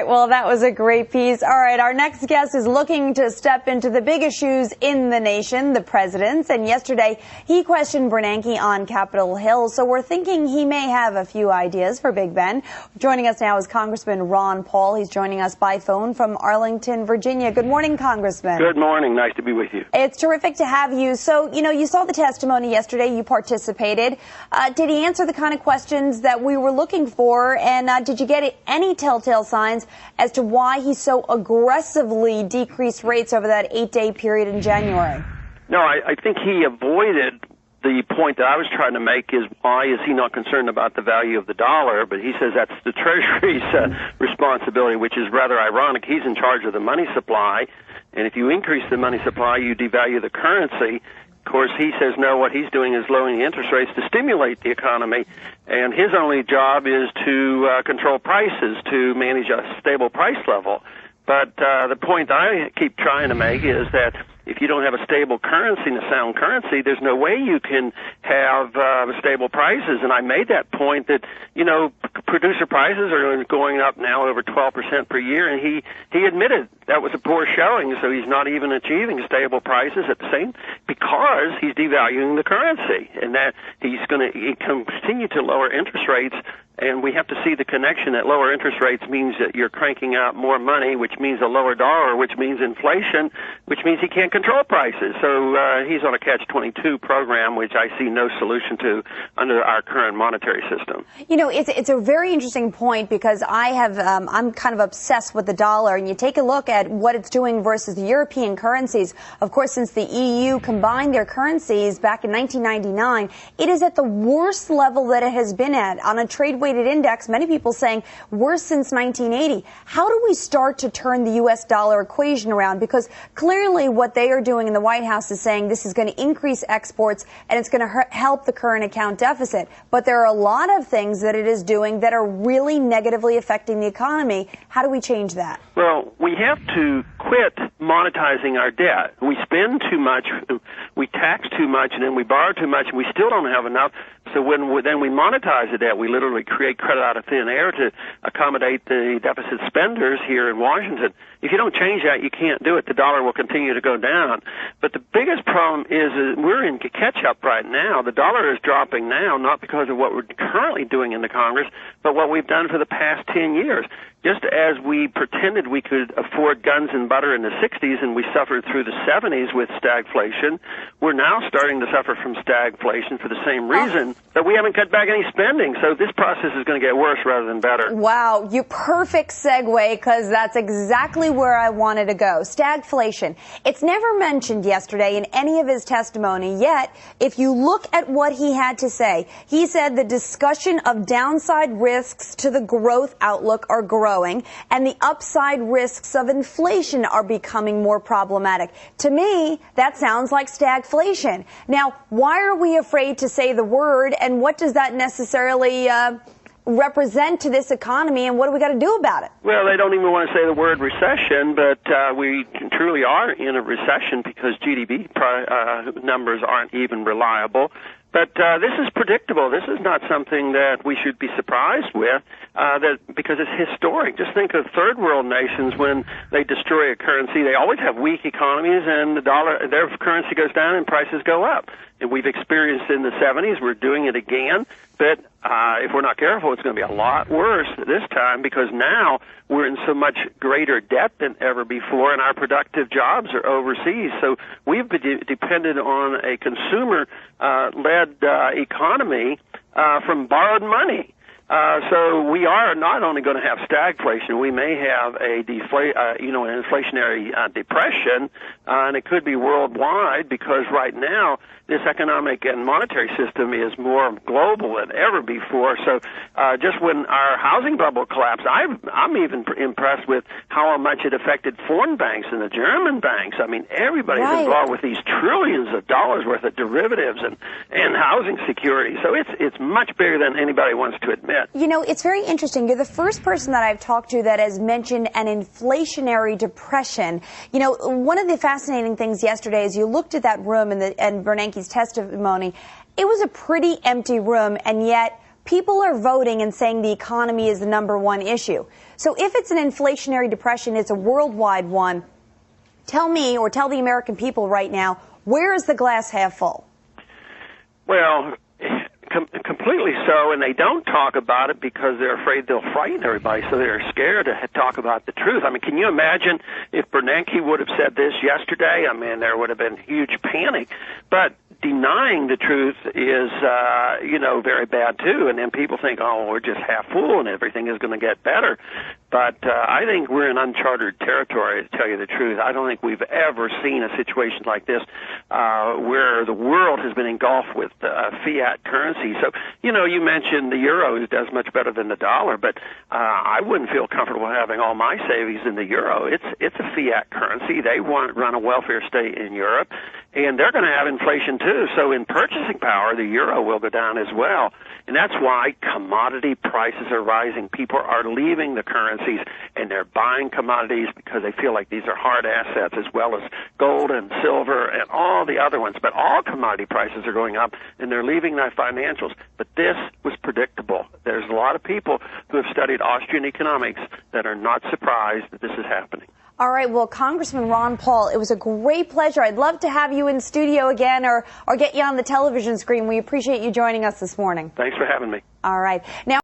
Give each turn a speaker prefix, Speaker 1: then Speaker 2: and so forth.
Speaker 1: Well, that was a great piece. All right, our next guest is looking to step into the big issues in the nation, the president's. And yesterday, he questioned Bernanke on Capitol Hill. So we're thinking he may have a few ideas for Big Ben. Joining us now is Congressman Ron Paul. He's joining us by phone from Arlington, Virginia. Good morning, Congressman.
Speaker 2: Good morning. Nice to be with you.
Speaker 1: It's terrific to have you. So, you saw the testimony yesterday. You participated. Did he answer the kind of questions that we were looking for? And did you get any telltale signs as to why he so aggressively decreased rates over that 8-day period in January?
Speaker 2: No, I think he avoided the point that I was trying to make is why is he not concerned about the value of the dollar, but he says that's the Treasury's responsibility, which is rather ironic. He's in charge of the money supply, and if you increase the money supply, you devalue the currency. Of course, he says no, what he's doing is lowering the interest rates to stimulate the economy, and his only job is to control prices, to manage a stable price level. But the point I keep trying to make is that if you don't have a stable currency and a sound currency, there's no way you can have stable prices. And I made that point that, producer prices are going up now over 12% per year, and he admitted that was a poor showing, so he's not even achieving stable prices at the same, because he's devaluing the currency, and that he's going to continue to lower interest rates. And we have to see the connection that lower interest rates means that you're cranking out more money, which means a lower dollar, which means inflation, which means he can't control prices. So he's on a catch-22 program, which I see no solution to under our current monetary system.
Speaker 1: It's a very interesting point, because I'm kind of obsessed with the dollar, and you take a look at what it's doing versus the European currencies. Of course, since the EU combined their currencies back in 1999, it is at the worst level that it has been at on a trade-weighted index. Many people saying worse since 1980. How do we start to turn the U.S. dollar equation around? Because clearly what they are doing in the White House is saying this is going to increase exports and it's going to help the current account deficit. But there are a lot of things that it is doing that are really negatively affecting the economy. How do we change that?
Speaker 2: Well, we have to quit monetizing our debt. We spend too much, we tax too much, and then we borrow too much, and we still don't have enough. So then we monetize the debt. We literally create credit out of thin air to accommodate the deficit spenders here in Washington. If you don't change that, you can't do it. The dollar will continue to go down. But the biggest problem is we're in catch-up right now. The dollar is dropping now, not because of what we're currently doing in the Congress, but what we've done for the past 10 years. Just as we pretended we could afford guns and butter in the 60s and we suffered through the 70s with stagflation, we're now starting to suffer from stagflation for the same reason that we haven't cut back any spending. So this process is going to get worse rather than better.
Speaker 1: Wow, you perfect segue, because that's exactly where I wanted to go. Stagflation. It's never mentioned yesterday in any of his testimony, yet if you look at what he had to say, he said the discussion of downside risks to the growth outlook are growing, and the upside risks of inflation are becoming more problematic. To me, that sounds like stagflation. Now, why are we afraid to say the word, and what does that necessarily represent to this economy, and what do we got to do about it?
Speaker 2: Well, they don't even want to say the word recession, but we truly are in a recession because GDP numbers aren't even reliable. But this is predictable. This is not something that we should be surprised with, because it's historic. Just think of third world nations when they destroy a currency. They always have weak economies, and their currency goes down and prices go up. And we've experienced in the 70s. We're doing it again. But if we're not careful, it's going to be a lot worse this time, because now we're in so much greater debt than ever before, and our productive jobs are overseas. So we've been dependent on a consumer-led economy from borrowed money. So we are not only going to have stagflation, we may have an inflationary depression, and it could be worldwide, because right now this economic and monetary system is more global than ever before. So just when our housing bubble collapsed, I'm even impressed with how much it affected foreign banks and the German banks. I mean, everybody's involved with these trillions of dollars worth of derivatives and housing security. So it's much bigger than anybody wants to admit.
Speaker 1: It's very interesting. You're the first person that I've talked to that has mentioned an inflationary depression. One of the fascinating things yesterday is you looked at that room and Bernanke's testimony. It was a pretty empty room, and yet people are voting and saying the economy is the #1 issue. So if it's an inflationary depression, it's a worldwide one. Tell me, or tell the American people right now, where is the glass half full?
Speaker 2: Well, completely so, and they don't talk about it because they're afraid they'll frighten everybody, so they're scared to talk about the truth. I mean, can you imagine if Bernanke would have said this yesterday? I mean, there would have been huge panic. But denying the truth is, very bad too. And then people think, oh, we're just half full and everything is going to get better. But I think we're in uncharted territory, to tell you the truth. I don't think we've ever seen a situation like this where the world has been engulfed with fiat currency. So, you mentioned the euro does much better than the dollar, but I wouldn't feel comfortable having all my savings in the euro. It's a fiat currency. They run a welfare state in Europe, and they're going to have inflation too. So in purchasing power, the euro will go down as well. And that's why commodity prices are rising. People are leaving the currencies and they're buying commodities because they feel like these are hard assets, as well as gold and silver and all the other ones. But all commodity prices are going up and they're leaving their financials. But this was predictable. There's a lot of people who have studied Austrian economics that are not surprised that this is happening.
Speaker 1: All right. Well, Congressman Ron Paul, it was a great pleasure. I'd love to have you in studio again or get you on the television screen. We appreciate you joining us this morning.
Speaker 2: Thanks for having me.
Speaker 1: All right. Now,